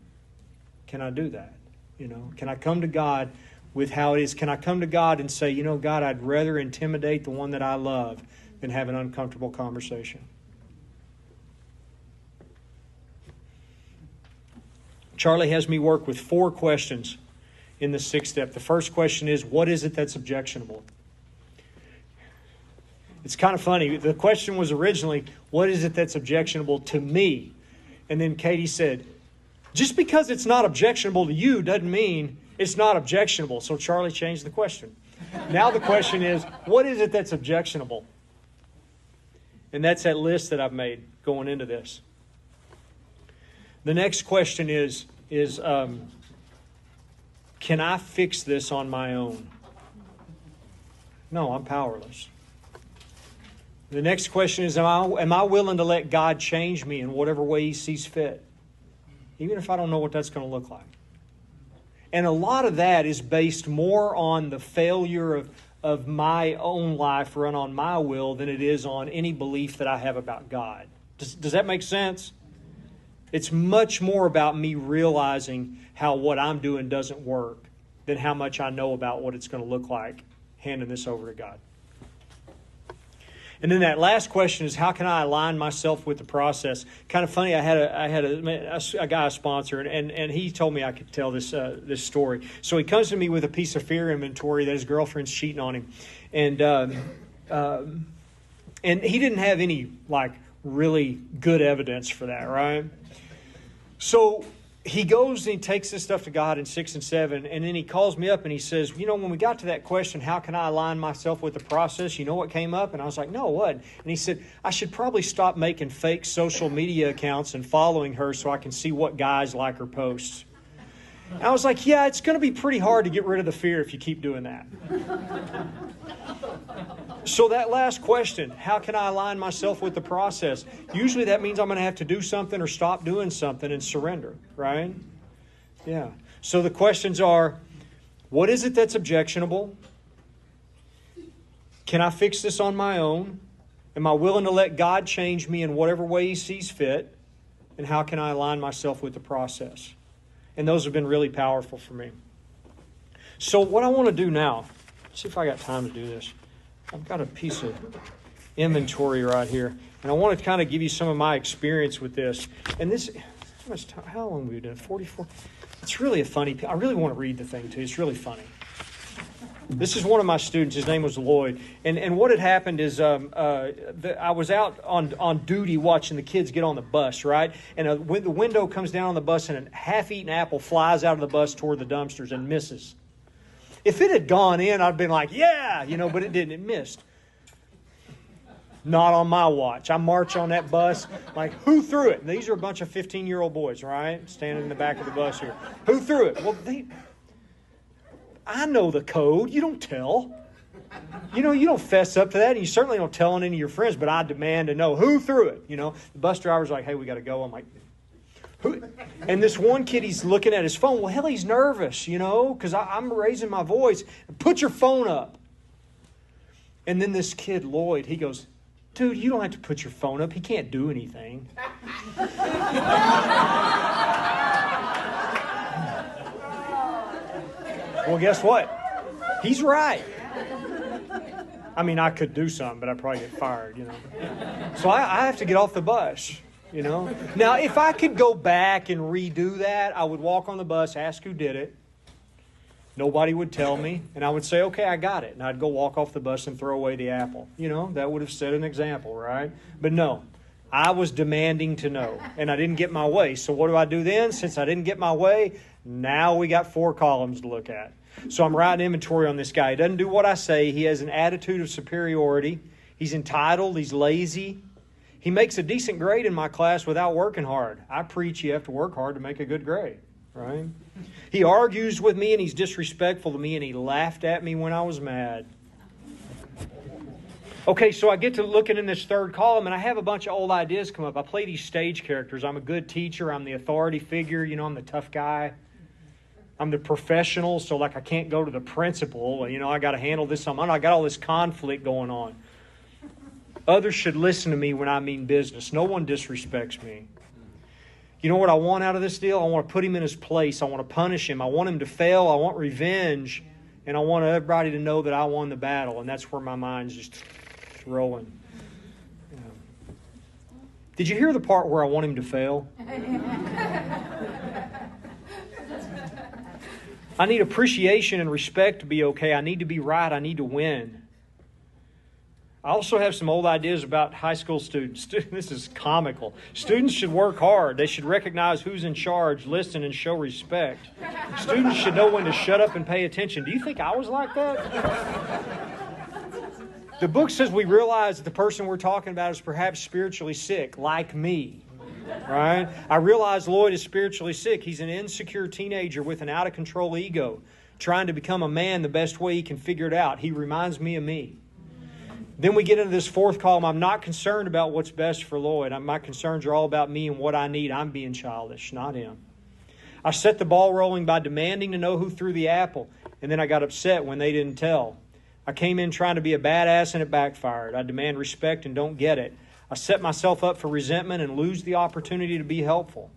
Can I do that? You know, can I come to God with how it is? Can I come to God and say, you know, God, I'd rather intimidate the one that I love than have an uncomfortable conversation? Charlie has me work with 4 questions in the 6th step. The first question is, what is it that's objectionable? It's kind of funny. The question was originally, what is it that's objectionable to me? And then Katie said, just because it's not objectionable to you doesn't mean it's not objectionable. So Charlie changed the question. Now the question is, what is it that's objectionable? And that's that list that I've made going into this. The next question is can I fix this on my own? No, I'm powerless. The next question is, am I willing to let God change me in whatever way He sees fit? Even if I don't know what that's going to look like. And a lot of that is based more on the failure of my own life run on my will than it is on any belief that I have about God. Does that make sense? It's much more about me realizing how what I'm doing doesn't work than how much I know about what it's going to look like handing this over to God. And then that last question is, how can I align myself with the process? Kind of funny, I had a guy, a sponsor, and he told me I could tell this story. So he comes to me with a piece of fear inventory that his girlfriend's cheating on him. And he didn't have any, like, really good evidence for that, right? So he goes and he takes this stuff to God in 6 and 7, and then he calls me up and he says, you know, when we got to that question, how can I align myself with the process? You know what came up? And I was like, no, what? And he said, I should probably stop making fake social media accounts and following her so I can see what guys like her posts. And I was like, yeah, it's going to be pretty hard to get rid of the fear if you keep doing that. So that last question, how can I align myself with the process? Usually that means I'm going to have to do something or stop doing something and surrender, right? Yeah. So the questions are, what is it that's objectionable? Can I fix this on my own? Am I willing to let God change me in whatever way He sees fit? And how can I align myself with the process? And those have been really powerful for me. So what I want to do now, see if I got time to do this. I've got a piece of inventory right here, and I want to kind of give you some of my experience with this. And this, how long have we done? 44. It's really a funny. I really want to read the thing too. It's really funny. This is one of my students. His name was Lloyd, and what had happened is I was out on duty watching the kids get on the bus, right? And the window comes down on the bus, and a half-eaten apple flies out of the bus toward the dumpsters and misses. If it had gone in, I'd been like, yeah, but it didn't. It missed. Not on my watch. I march on that bus like, who threw it? And these are a bunch of 15-year-old boys, right? Standing in the back of the bus here. Who threw it? Well, I know the code. You don't tell. You don't fess up to that, and you certainly don't tell on any of your friends, but I demand to know who threw it. The bus driver's like, hey, we got to go. I'm like, who? And this one kid, he's looking at his phone. Well, hell, he's nervous, because I'm raising my voice. Put your phone up. And then this kid, Lloyd, he goes, dude, you don't have to put your phone up. He can't do anything. Well, guess what? He's right. I mean, I could do something, but I'd probably get fired, So I have to get off the bus, Now, if I could go back and redo that, I would walk on the bus, ask who did it. Nobody would tell me, and I would say, okay, I got it. And I'd go walk off the bus and throw away the apple. That would have set an example, right? But no, I was demanding to know, and I didn't get my way. So what do I do then? Since I didn't get my way, now we got 4 columns to look at. So I'm writing inventory on this guy. He doesn't do what I say. He has an attitude of superiority. He's entitled. He's lazy. He makes a decent grade in my class without working hard. I preach you have to work hard to make a good grade, right? He argues with me and he's disrespectful to me and he laughed at me when I was mad. Okay, so I get to looking in this 3rd column and I have a bunch of old ideas come up. I play these stage characters. I'm a good teacher. I'm the authority figure. I'm the tough guy. I'm the professional, so I can't go to the principal. I got to handle this. I got all this conflict going on. Others should listen to me when I mean business. No one disrespects me. You know what I want out of this deal? I want to put him in his place. I want to punish him. I want him to fail. I want revenge. And I want everybody to know that I won the battle. And that's where my mind's just rolling. Did you hear the part where I want him to fail? I need appreciation and respect to be okay. I need to be right. I need to win. I also have some old ideas about high school students. This is comical. Students should work hard. They should recognize who's in charge, listen, and show respect. Students should know when to shut up and pay attention. Do you think I was like that? The book says we realize that the person we're talking about is perhaps spiritually sick, like me. Right? I realize Lloyd is spiritually sick. He's an insecure teenager with an out-of-control ego, trying to become a man the best way he can figure it out. He reminds me of me. Then we get into this 4th column. I'm not concerned about what's best for Lloyd. My concerns are all about me and what I need. I'm being childish, not him. I set the ball rolling by demanding to know who threw the apple, and then I got upset when they didn't tell. I came in trying to be a badass and it backfired. I demand respect and don't get it. I set myself up for resentment and lose the opportunity to be helpful.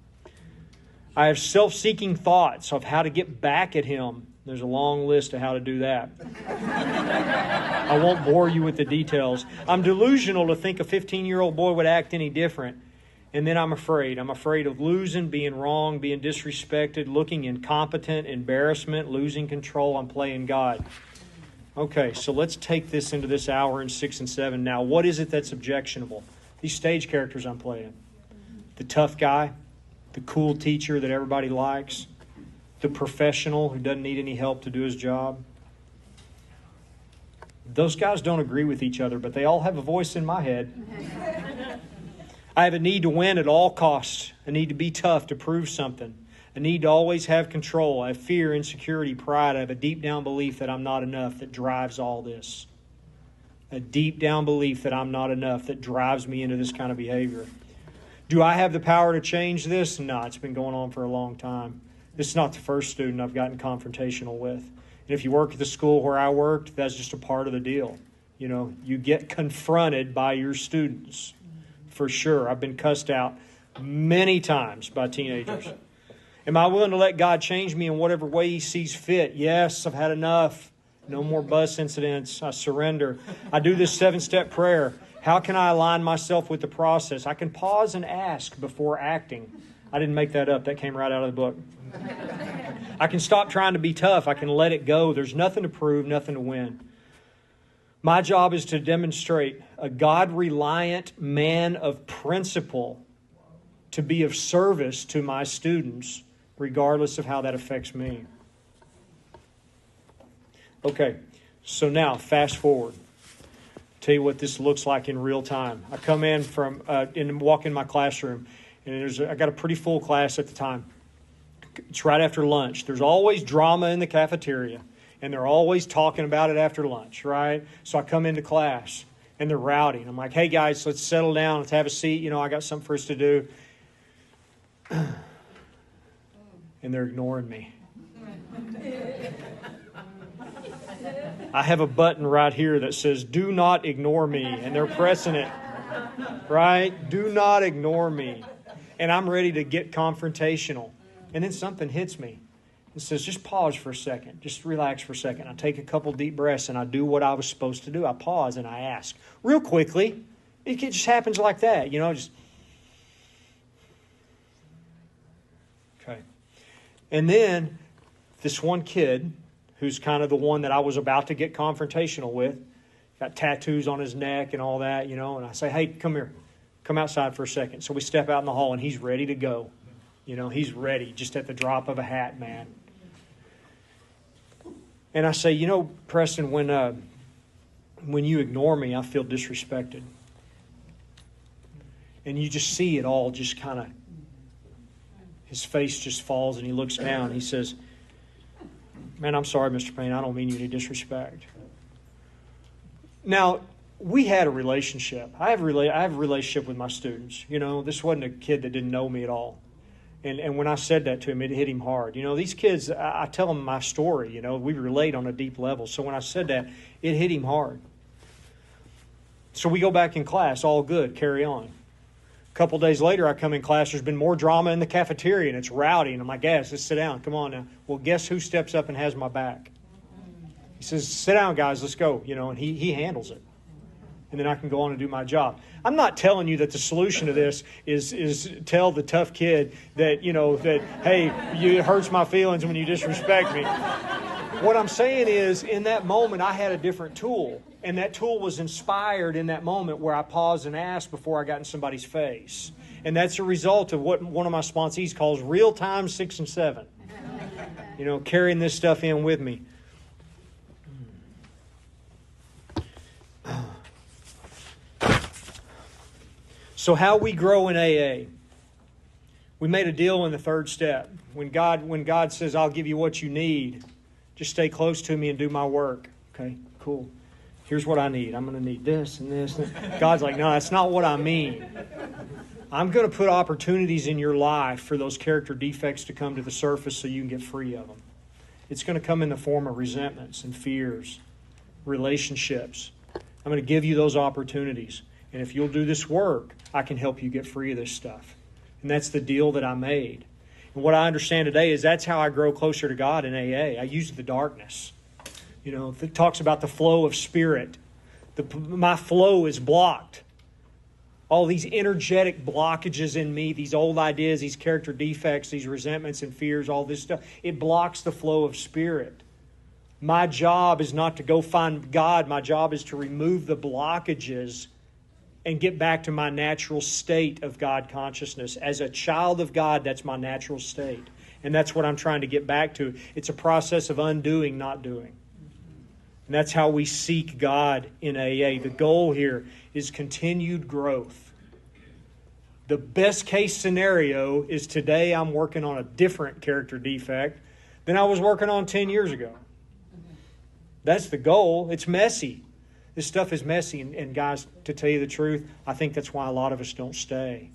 I have self-seeking thoughts of how to get back at him. There's a long list of how to do that. I won't bore you with the details. I'm delusional to think a 15-year-old boy would act any different. And then I'm afraid. I'm afraid of losing, being wrong, being disrespected, looking incompetent, embarrassment, losing control. I'm playing God. Okay, so let's take this into this hour in 6 and 7. Now, what is it that's objectionable? These stage characters I'm playing. The tough guy, the cool teacher that everybody likes, the professional who doesn't need any help to do his job. Those guys don't agree with each other, but they all have a voice in my head. I have a need to win at all costs. A need to be tough, to prove something. A need to always have control. I have fear, insecurity, pride. I have a deep down belief that I'm not enough that drives all this. A deep down belief that I'm not enough that drives me into this kind of behavior. Do I have the power to change this? No, it's been going on for a long time. This is not the first student I've gotten confrontational with. And if you work at the school where I worked, that's just a part of the deal. You get confronted by your students. For sure. I've been cussed out many times by teenagers. Am I willing to let God change me in whatever way He sees fit? Yes, I've had enough. No more bus incidents. I surrender. I do this 7-step prayer. How can I align myself with the process? I can pause and ask before acting. I didn't make that up. That came right out of the book. I can stop trying to be tough. I can let it go. There's nothing to prove, nothing to win. My job is to demonstrate a God-reliant man of principle to be of service to my students, regardless of how that affects me. Okay, so now fast forward Tell you what this looks like in real time. I come in from and walk in my classroom, and I got a pretty full class at the time. It's right after lunch. There's always drama in the cafeteria, and they're always talking about it after lunch, right? So I come into class, and they're rowdy. And I'm like, hey, guys, let's settle down. Let's have a seat. You know, I got something for us to do. And they're ignoring me. I have a button right here that says, do not ignore me. And they're pressing it, right? Do not ignore me. And I'm ready to get confrontational. And then something hits me. It says, just pause for a second. Just relax for a second. I take a couple deep breaths and I do what I was supposed to do. I pause and I ask real quickly. It just happens like that, you know, just. Okay. And then this one kid, who's kind of the one that I was about to get confrontational with, got tattoos on his neck and all that, you know, and I say, hey, come here. Come outside for a second. So we step out in the hall and he's ready to go. You know, he's ready just at the drop of a hat, man. And I say, you know, Preston, when you ignore me, I feel disrespected. And you just see it all just kind of, his face just falls and he looks down. He says, man, I'm sorry, Mr. Payne. I don't mean you any disrespect. Now, we had a relationship. I have a relationship with my students. You know, this wasn't a kid that didn't know me at all. And when I said that to him, it hit him hard. You know, these kids, I tell them my story. You know, we relate on a deep level. So when I said that, it hit him hard. So we go back in class, all good, carry on. A couple days later, I come in class. There's been more drama in the cafeteria, and it's rowdy. And I'm like, guys, let's sit down. Come on now. Well, guess who steps up and has my back? He says, sit down, guys. Let's go. You know, and he handles it. And then I can go on and do my job. I'm not telling you that the solution to this is tell the tough kid that, you know, that, hey, it hurts my feelings when you disrespect me. What I'm saying is, in that moment, I had a different tool. And that tool was inspired in that moment where I paused and asked before I got in somebody's face. And that's a result of what one of my sponsees calls real-time 6 and 7. You know, carrying this stuff in with me. So how we grow in AA. We made a deal in the third step. When God says, I'll give you what you need, just stay close to me and do my work. Okay, cool. Here's what I need. I'm going to need this and this. God's like, no, that's not what I mean. I'm going to put opportunities in your life for those character defects to come to the surface so you can get free of them. It's going to come in the form of resentments and fears, relationships. I'm going to give you those opportunities. And if you'll do this work, I can help you get free of this stuff. And that's the deal that I made. And what I understand today is that's how I grow closer to God in AA. I use the darkness. You know, it talks about the flow of spirit. My flow is blocked. All these energetic blockages in me, these old ideas, these character defects, these resentments and fears, all this stuff, it blocks the flow of spirit. My job is not to go find God. My job is to remove the blockages and get back to my natural state of God consciousness. As a child of God, that's my natural state. And that's what I'm trying to get back to. It's a process of undoing, not doing. And that's how we seek God in AA. The goal here is continued growth. The best case scenario is today I'm working on a different character defect than I was working on 10 years ago. That's the goal. It's messy. This stuff is messy, and guys, to tell you the truth, I think that's why a lot of us don't stay.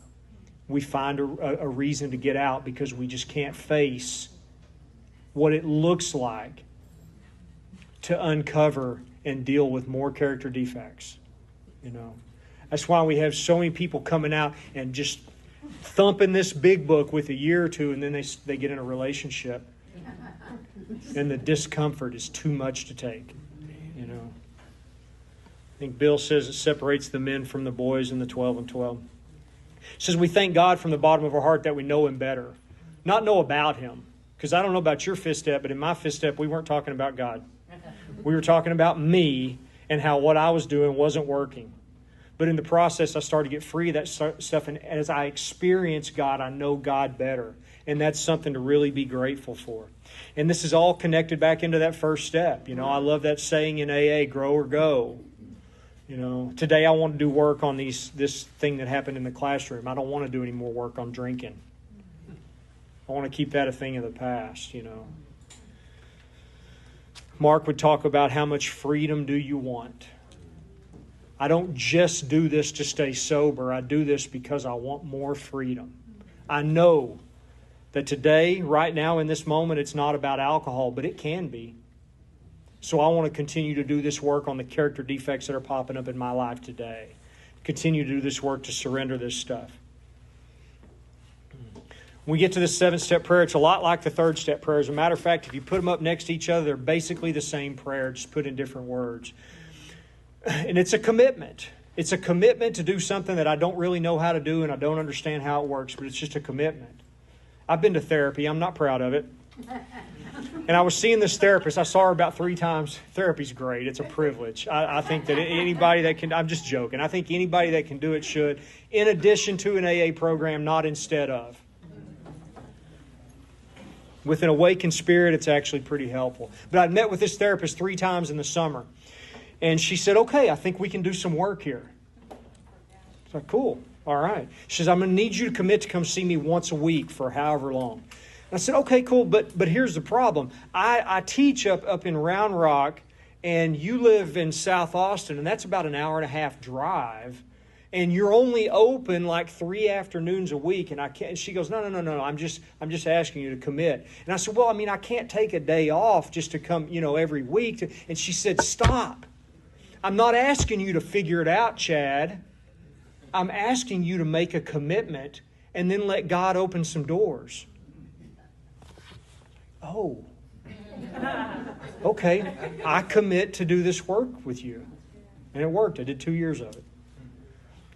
We find a reason to get out because we just can't face what it looks like to uncover and deal with more character defects. You know, that's why we have so many people coming out and just thumping this big book with a year or two, and then they get in a relationship, and the discomfort is too much to take. You know. I think Bill says it separates the men from the boys in the 12 and 12. It says we thank God from the bottom of our heart that we know Him better. Not know about Him. Because I don't know about your fifth step, but in my fifth step, we weren't talking about God. We were talking about me and how what I was doing wasn't working. But in the process, I started to get free of that stuff. And as I experience God, I know God better. And that's something to really be grateful for. And this is all connected back into that first step. You know, I love that saying in AA, grow or go. You know, today I want to do work on this thing that happened in the classroom. I don't want to do any more work on drinking. I want to keep that a thing of the past, you know. Mark would talk about how much freedom do you want. I don't just do this to stay sober. I do this because I want more freedom. I know that today, right now in this moment, it's not about alcohol, but it can be. So I want to continue to do this work on the character defects that are popping up in my life today. Continue to do this work to surrender this stuff. When we get to the 7-step prayer, it's a lot like the 3rd-step prayer. As a matter of fact, if you put them up next to each other, they're basically the same prayer, just put in different words. And it's a commitment. It's a commitment to do something that I don't really know how to do and I don't understand how it works, but it's just a commitment. I've been to therapy. I'm not proud of it. And I was seeing this therapist. I saw her about 3 times. Therapy's great. It's a privilege. I think that anybody that can, I'm just joking. I think anybody that can do it should, in addition to an AA program, not instead of. With an awakened spirit, it's actually pretty helpful. But I'd met with this therapist 3 times in the summer. And she said, okay, I think we can do some work here. It's like, cool. All right. She says, I'm going to need you to commit to come see me once a week for however long. And I said, okay, cool. But here's the problem. I teach up in Round Rock, and you live in South Austin, and that's about an hour-and-a-half drive. And you're only open like 3 afternoons a week. And I can't. And she goes, no. I'm just asking you to commit. And I said, well, I mean, I can't take a day off just to come, every week. And she said, stop. I'm not asking you to figure it out, Chad. I'm asking you to make a commitment and then let God open some doors. Oh. Okay. I commit to do this work with you. And it worked. I did 2 years of it.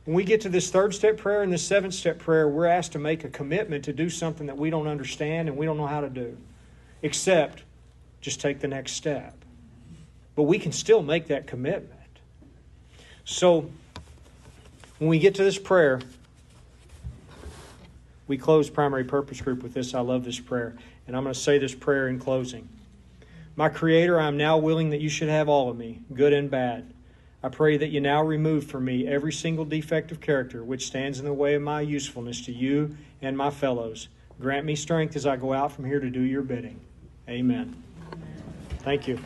When we get to this 3rd-step prayer and this 7th-step prayer, we're asked to make a commitment to do something that we don't understand and we don't know how to do. Except just take the next step. But we can still make that commitment. So, when we get to this prayer, we close Primary Purpose Group with this. I love this prayer. And I'm going to say this prayer in closing. My Creator, I am now willing that you should have all of me, good and bad. I pray that you now remove from me every single defect of character which stands in the way of my usefulness to you and my fellows. Grant me strength as I go out from here to do your bidding. Amen. Thank you.